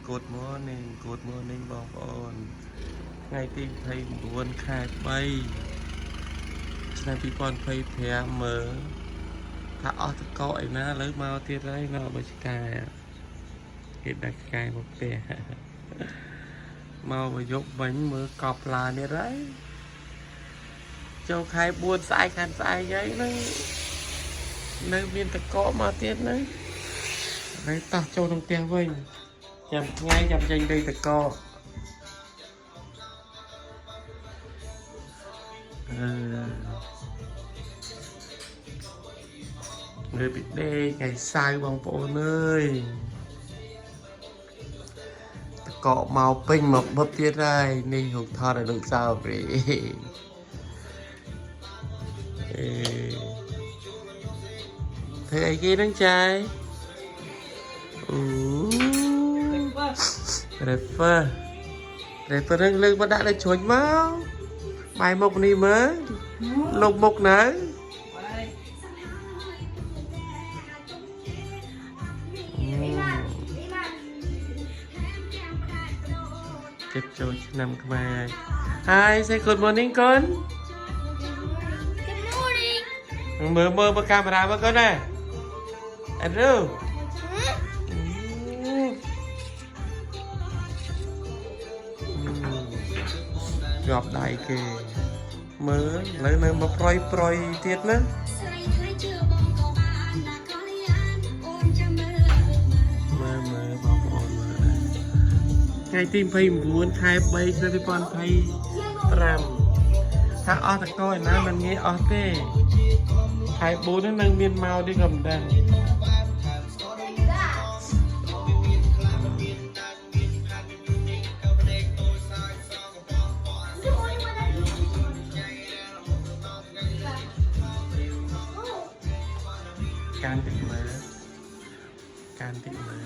Good morning បងប្អូនថ្ងៃទី29ខែ3ឆ្នាំ2025មើលថាអស់តកអីណាលើមកទៀតហើយនៅបិឆ្កែគេដាក់ឆ្កែមកផ្ទះមកយប់វិញមើលកប់ឡានេះហើយចូលខែ4ស្អែកខាងស្អែកហើយហ្នឹងនៅមានតកមកទៀតហ្នឹងហើយតោះចូលក្នុងផ្ទះវិញចាំថ្ងៃចាំចេញទៅតកមើលពីដេកថ្ងៃសៅរ៍បងប្អូនអើយតកមកពេញមកបឹបទៀតហើយនេះហុកថតឲ្យលោកសៅព្រីធ្វើអីគេហ្នឹងចាយអូRefer នឹងលើកមកដាក់ឲ្យជ្រុញមកបាយមុខនេះមើលលុបមុខនៅចិត្តចូលឆ្នាំខ្មែរហើយ say good morning កូន Good morning មើលកាមេរ៉ាមកកូនណាអត់រូជាប់ដៃគេមើលឥឡូវនៅមកប្រយទៀតណាមើលបងប្អូនមើលថ្ងៃទី29ខែ3ឆ្នាំ2025ថាអស់តកឯណាមិនងាយអស់ទេខែ4ហ្នឹងនៅមានមកទេក៏មិនដឹងកាន់តិចមើល